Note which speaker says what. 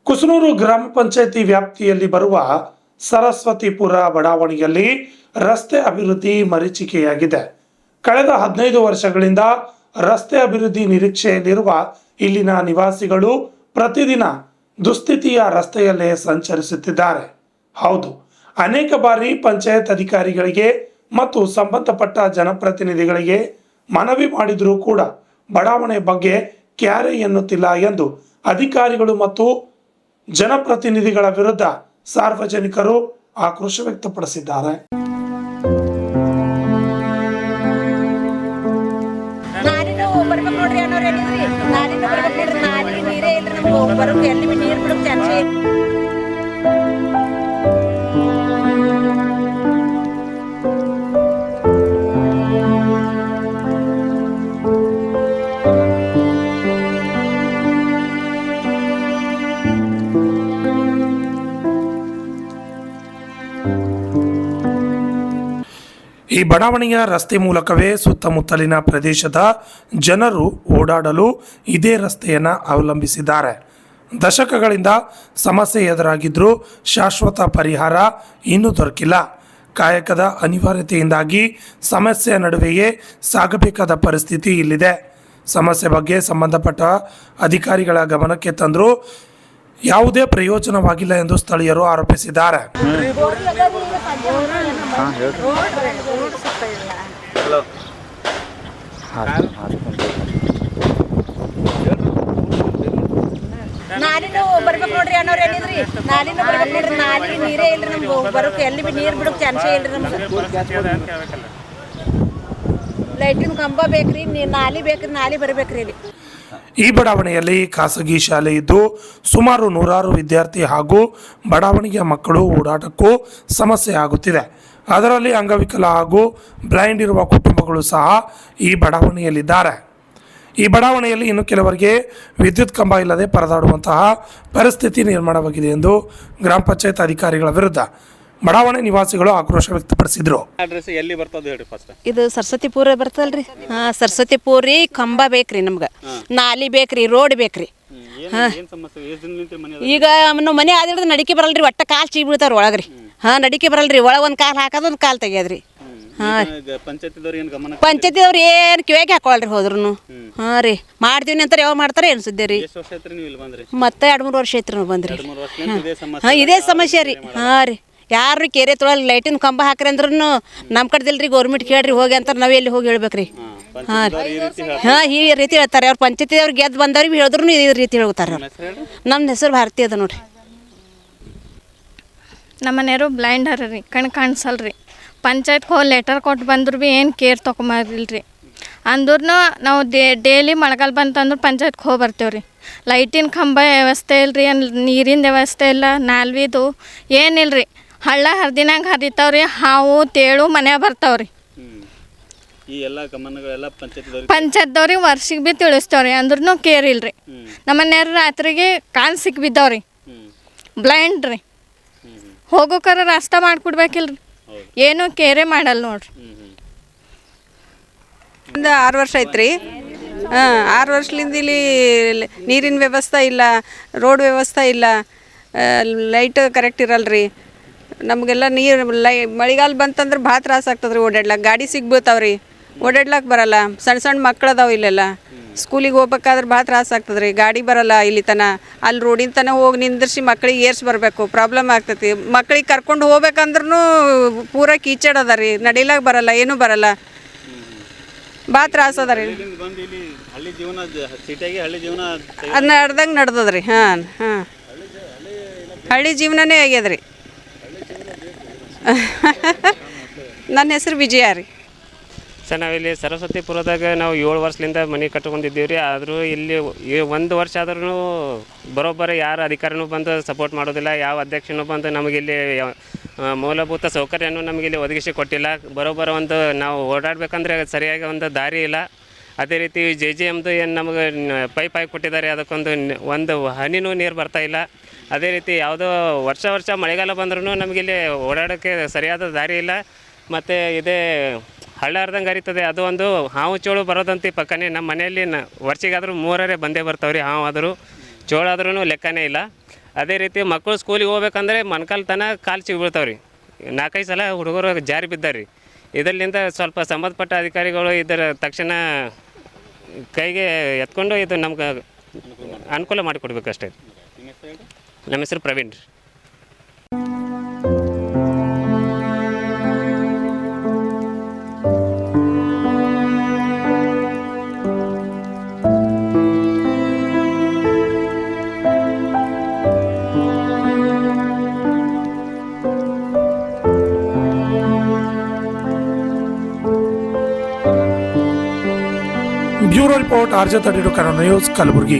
Speaker 1: ಕುಸನೂರು ಗ್ರಾಮ ಪಂಚಾಯಿತಿ ವ್ಯಾಪ್ತಿಯಲ್ಲಿ ಬರುವ ಸರಸ್ವತಿಪುರ ಬಡಾವಣೆಯಲ್ಲಿ ರಸ್ತೆ ಅಭಿವೃದ್ಧಿ ಮರೀಚಿಕೆಯಾಗಿದೆ. ಕಳೆದ 15 ವರ್ಷಗಳಿಂದ ರಸ್ತೆ ಅಭಿವೃದ್ಧಿ ನಿರೀಕ್ಷೆಯಲ್ಲಿರುವ ಇಲ್ಲಿನ ನಿವಾಸಿಗಳು ಪ್ರತಿದಿನ ದುಸ್ಥಿತಿಯ ರಸ್ತೆಯಲ್ಲೇ ಸಂಚರಿಸುತ್ತಿದ್ದಾರೆ. ಹೌದು, ಅನೇಕ ಬಾರಿ ಪಂಚಾಯತ್ ಅಧಿಕಾರಿಗಳಿಗೆ ಮತ್ತು ಸಂಬಂಧಪಟ್ಟ ಜನಪ್ರತಿನಿಧಿಗಳಿಗೆ ಮನವಿ ಮಾಡಿದರೂ ಕೂಡ ಬಡಾವಣೆ ಬಗ್ಗೆ ಕ್ಯಾರೆ ಎನ್ನುತ್ತಿಲ್ಲ ಎಂದು ಅಧಿಕಾರಿಗಳು ಮತ್ತು ಜನಪ್ರತಿನಿಧಿಗಳ ವಿರುದ್ಧ ಸಾರ್ವಜನಿಕರು ಆಕ್ರೋಶ ವ್ಯಕ್ತಪಡಿಸಿದ್ದಾರೆ. ಈ ಬಡಾವಣೆಯ ರಸ್ತೆ ಮೂಲಕವೇ ಸುತ್ತಮುತ್ತಲಿನ ಪ್ರದೇಶದ ಜನರು ಓಡಾಡಲು ಇದೇ ರಸ್ತೆಯನ್ನು ಅವಲಂಬಿಸಿದ್ದಾರೆ. ದಶಕಗಳಿಂದ ಸಮಸ್ಯೆ ಎದುರಾಗಿದ್ದರೂ ಶಾಶ್ವತ ಪರಿಹಾರ ಇನ್ನೂ ದೊರಕಿಲ್ಲ. ಕಾಯಕದ ಅನಿವಾರ್ಯತೆಯಿಂದಾಗಿ ಸಮಸ್ಯೆಯ ನಡುವೆಯೇ ಸಾಗಬೇಕಾದ ಪರಿಸ್ಥಿತಿ ಇಲ್ಲಿದೆ. ಸಮಸ್ಯೆ ಬಗ್ಗೆ ಸಂಬಂಧಪಟ್ಟ ಅಧಿಕಾರಿಗಳ ಗಮನಕ್ಕೆ ತಂದರೂ ಯಾವುದೇ ಪ್ರಯೋಜನವಾಗಿಲ್ಲ ಎಂದು ಸ್ಥಳೀಯರು ಆರೋಪಿಸಿದ್ದಾರೆ.
Speaker 2: ನಾಲಿನೂ ಬರ್ಬೇಕು ನೋಡ್ರಿ ಅನ್ನೋರು ಹೇಳಿದ್ರಿ. ನಾಲಿನೂ ಬರ್ಬೇಕು ನೋಡ್ರಿ, ನಾಲಿ ನೀರೇ ಇಲ್ರಿ ನಮ್ಗೆ ಬರೋಕೆ, ಎಲ್ಲಿ ಬಿ ನೀರು ಬಿಡೋಕೆ ಚಾನ್ಸೇ ಇಲ್ರಿ ನಮ್ಗೆ. ಲೈಟಿನ ಕಂಬ ಬೇಕ್ರಿ, ನಾಲಿ ಬೇಕ್ರಿ, ನಾಲಿ ಬರ್ಬೇಕ್ರಿ ಇಲ್ಲಿ.
Speaker 1: ಈ ಬಡಾವಣೆಯಲ್ಲಿ ಖಾಸಗಿ ಶಾಲೆ ಇದ್ದು ಸುಮಾರು 100 ವಿದ್ಯಾರ್ಥಿ ಹಾಗೂ ಬಡಾವಣೆಯ ಮಕ್ಕಳು ಓಡಾಟಕ್ಕೂ ಸಮಸ್ಯೆ ಆಗುತ್ತಿದೆ. ಅದರಲ್ಲಿ ಅಂಗವಿಕಲ ಹಾಗೂ ಬ್ಲೈಂಡ್ ಇರುವ ಕುಟುಂಬಗಳು ಸಹ ಈ ಬಡಾವಣೆಯಲ್ಲಿದ್ದಾರೆ. ಈ ಬಡಾವಣೆಯಲ್ಲಿ ಇನ್ನು ಕೆಲವರಿಗೆ ವಿದ್ಯುತ್ ಕಂಬ ಇಲ್ಲದೆ ಪರದಾಡುವಂತಹ ಪರಿಸ್ಥಿತಿ ನಿರ್ಮಾಣವಾಗಿದೆ ಎಂದು ಗ್ರಾಮ ಪಂಚಾಯತ್ ಅಧಿಕಾರಿಗಳ ವಿರುದ್ಧ ಬಡಾವಣೆ ನಿವಾಸಿಗಳು ಆಕ್ರೋಶ ವ್ಯಕ್ತಪಡಿಸಿದರು.
Speaker 3: ಅಡ್ರೆಸ್ ಎಲ್ಲಿ ಬರ್ತದೆ ಹೇಳಿ ಫಸ್ಟ್?
Speaker 2: ಇದು ಸರಸ್ವತಿಪುರ ಬರ್ತಲ್ರಿ. ಸರಸ್ವತಿಪುರಿ ಕಂಬ ಬೇಕ್ರಿ, ನಮ್ಗೆ ನಾಲಿ ಬೇಕ್ರಿ, ರೋಡ್ ಬೇಕ್ರಿ. ಈಗ ನಾವು ಮನೆ ಆದಿಡ್ದು ನಡಿಕೆ ಬರಲ್ರಿ, ಒಟ್ಟ ಕಾಲು ಚೀ ಬೀಳ್ತಾರ ಒಳಗ್ರಿ. ನಡಿಕೆ ಬರಲ್ರಿ, ಒಳಗೆ ಒಂದು ಕಾಲು ಹಾಕೋದು ಒಂದು ಕಾಲು ತೆಗಿಯೋದ್ರಿ. ಪಂಚಾಯತಿದವ್ರು ಏನು ಕಿವಿಯಾಗಿ ಹಾಕೊಳ್ರಿ ಹೋದ್ರು. ರೀ ಮಾಡ್ತೀವಿ ಅಂತಾರೆ, ಯಾವಾಗ ಮಾಡ್ತಾರೆ ಏನು ಸುದ್ದಿ ರೀ. ಮತ್ತೆ 2-3 ವರ್ಷ ಐತ್ರಿ ನಾವು ಬಂದ್ರಿ. ಇದೇ ಸಮಸ್ಯೆ ರೀ. ರೀ ಯಾರು ಕೆರೆ ತೊಳಲ್ ಲೈಟಿನ ಕಂಬ ಹಾಕ್ರಿ ಅಂದ್ರೂ ನಮ್ಮ ಕಡೆದಿಲ್ರಿ, ಗೌರ್ಮೆಂಟ್ ಕೇಳ್ರಿ ಹೋಗಿ ಅಂತಾರೆ. ನಾವು ಎಲ್ಲಿ ಹೋಗಿ ಹೇಳ್ಬೇಕ್ರಿ? ಈ ರೀತಿ ಹೇಳ್ತಾರೆ ಅವ್ರು. ಪಂಚಾಯತಿದವ್ರು ಗೆದ್ದು ಬಂದವ್ರಿಗೆ ಹೇಳಿದ್ರು ಈ ರೀತಿ ಹೇಳ್ತಾರೆ. ನಮ್ಮ ಹೆಸರು ಭಾರತಿ ಅದ ನೋಡ್ರಿ.
Speaker 4: ನಮ್ಮ ಮನೆಯವರು ಬ್ಲೈಂಡ್ ಹರ ರೀ, ಕಣ್ ಕಾಣಿಸಲ್ರಿ. ಪಂಚಾಯತ್ಗೆ ಹೋಗಿ ಲೆಟರ್ ಕೊಟ್ಟು ಬಂದ್ರು ಭೀ ಏನು ಕೇರ್ ತೊಗೊಂಬರಿಲ್ರಿ. ಅಂದ್ರೂ ನಾವು ಡೇಲಿ ಮಳೆಗಾಲ ಬಂತಂದ್ರೆ ಪಂಚಾಯತ್ಗೆ ಹೋಗಿ ಬರ್ತೇವೆ ರೀ. ಲೈಟಿನ ಕಂಬ ವ್ಯವಸ್ಥೆ ಇಲ್ರಿ, ನೀರಿನ ವ್ಯವಸ್ಥೆ ಇಲ್ಲ, ನಾಲ್ವಿದು ಏನಿಲ್ಲ ರೀ. ಹಳ್ಳ ಹರಿದಿನಂಗೆ ಹರಿತಾವ್ರಿ, ಹಾವು ತೇಳು ಮನ್ಯಾಗ ಬರ್ತಾವ್ರಿ. ಪಂಚಾಯತ್ದವ್ರಿಗೆ ವರ್ಷಕ್ಕೆ ಭೀ ತಿಳಿಸ್ತೇವ್ರಿ, ಅಂದ್ರೂ ಕೇರ್ ಇಲ್ರಿ. ನಮ್ಮ ಮನೆಯವ್ರು ರಾತ್ರಿಗೆ ಕಾಲು ಸಿಕ್ಕಿ ಬಿದ್ದಾವ್ರಿ, ಬ್ಲೈಂಡ್ ರೀ. ಹೋಗೋಕಾರ ರಾಸ್ತಾ ಮಾಡಿಕೊಡ್ಬೇಕಿಲ್ರಿ, ಏನೂ ಕೇರೇ ಮಾಡಲ್ಲ ನೋಡ್ರಿ.
Speaker 5: 6 ವರ್ಷ ಐತ್ರಿ. 6 ವರ್ಷದಿಂದ ಇಲ್ಲಿ ನೀರಿನ ವ್ಯವಸ್ಥೆ ಇಲ್ಲ, ರೋಡ್ ವ್ಯವಸ್ಥೆ ಇಲ್ಲ, ಲೈಟ್ ಕರೆಕ್ಟ್ ಇರಲ್ರಿ. ನಮಗೆಲ್ಲ ನೀರು ಮಳೆಗಾಲ ಬಂತಂದ್ರೆ ಭಾಳ ತ್ರಾಸ ಆಗ್ತದ್ರಿ. ಓಡಾಡ್ಲಾಕ ಗಾಡಿ ಸಿಗ್ಬೋತಾವ್ರಿ, ಓಡಾಡ್ಲಾಕ ಬರಲ್ಲ. ಸಣ್ಣ ಸಣ್ಣ ಮಕ್ಳು ಅದಾವ ಇಲ್ಲೆಲ್ಲ. ಸ್ಕೂಲಿಗೆ ಹೋಗ್ಬೇಕಾದ್ರೆ ಭಾಳ ತ್ರಾಸ ಆಗ್ತದ್ರಿ. ಗಾಡಿ ಬರಲ್ಲ ಇಲ್ಲಿ ಅಲ್ಲಿ ರೋಡಿನ ತನಕ ಹೋಗಿ ನಿಂದಿರ್ಸಿ ಮಕ್ಳಿಗೆ ಏರ್ಸಿ ಬರಬೇಕು, ಪ್ರಾಬ್ಲಮ್ ಆಗ್ತೈತಿ. ಮಕ್ಳಿಗೆ ಕರ್ಕೊಂಡು ಹೋಗ್ಬೇಕಂದ್ರೂ ಪೂರ ಕೀಚಡ್ ಅದ ರೀ, ನಡಿಲಾಕ ಬರಲ್ಲ, ಏನೂ ಬರಲ್ಲ, ಭಾಳ ತ್ರಾಸ ಅದ ರೀ. ಅದನ್ನ ಅರ್ಧಂಗೆ ನಡ್ದದ್ರಿ. ಹಳ್ಳಿ ಜೀವನನೇ ಆಗ್ಯದ್ರಿ. ನನ್ನ ಹೆಸರು ವಿಜಯ ರೀ.
Speaker 6: ಸರ್, ನಾವಿಲ್ಲಿ ಸರಸ್ವತಿಪುರದಾಗ ನಾವು 7 ವರ್ಷದಿಂದ ಮನೆ ಕಟ್ಕೊಂಡಿದ್ದೀವಿ ರೀ. ಆದರೂ ಇಲ್ಲಿ 1 ವರ್ಷ ಆದ್ರೂ ಬರೋಬ್ಬರ ಯಾರು ಅಧಿಕಾರಿನೂ ಬಂದು ಸಪೋರ್ಟ್ ಮಾಡೋದಿಲ್ಲ, ಯಾವ ಅಧ್ಯಕ್ಷನೂ ಬಂದು ನಮಗಿಲ್ಲಿ ಮೂಲಭೂತ ಸೌಕರ್ಯನೂ ನಮಗಿಲ್ಲಿ ಒದಗಿಸಿ ಕೊಟ್ಟಿಲ್ಲ. ಬರೋಬ್ಬರ ಒಂದು ನಾವು ಓಡಾಡಬೇಕಂದ್ರೆ ಸರಿಯಾಗಿ ಒಂದು ದಾರಿ ಇಲ್ಲ. ಅದೇ ರೀತಿ JJMದು ಏನು ನಮಗೆ ಪೈಪ್ ಹಾಕಿ ಕೊಟ್ಟಿದ್ದಾರೆ, ಅದಕ್ಕೊಂದು ಹನಿನೂ ನೀರು ಬರ್ತಾಯಿಲ್ಲ. ಅದೇ ರೀತಿ ಯಾವುದೋ ವರ್ಷ ಮಳೆಗಾಲ ಬಂದ್ರೂ ನಮಗಿಲ್ಲಿ ಓಡಾಡೋಕ್ಕೆ ಸರಿಯಾದ ದಾರಿ ಇಲ್ಲ. ಮತ್ತು ಇದೇ ಹಳ್ಳ ಹರಿದಂಗೆ ಹರಿತದೆ, ಅದು ಒಂದು ಹಾವು ಚೋಳು ಬರೋದಂತ ಪಕ್ಕನೇ. ನಮ್ಮ ಮನೆಯಲ್ಲಿ ವರ್ಷಿಗಾದರೂ 3 ಬಂದೇ ಬರ್ತಾವೆ ರೀ. ಹಾವು ಆದರೂ ಚೋಳಾದ್ರೂ ಲೆಕ್ಕನೇ ಇಲ್ಲ. ಅದೇ ರೀತಿ ಮಕ್ಕಳು ಸ್ಕೂಲಿಗೆ ಹೋಗ್ಬೇಕಂದ್ರೆ ಮೊಣಕಾಲು ತನಕ ಕಾಲು ಚಿಗಿ ಬೀಳ್ತಾವೆ ರೀ. 4-5 ಸಲ ಹುಡುಗರು ಜಾರಿ ಬಿದ್ದಾರೆ ರೀ. ಇದರಿಂದ ಸ್ವಲ್ಪ ಸಂಬಂಧಪಟ್ಟ ಅಧಿಕಾರಿಗಳು ಇದರ ತಕ್ಷಣ ಕೈಗೆ ಎತ್ಕೊಂಡು ಇದು ನಮ್ಗೆ ಅನುಕೂಲ ಮಾಡಿಕೊಡ್ಬೇಕಷ್ಟೇ. ನಮ್ಮ ಹೆಸರು ಪ್ರವೀಣ್ ರೀ.
Speaker 1: Bureau report RJ32 Kannada news, Kalaburagi.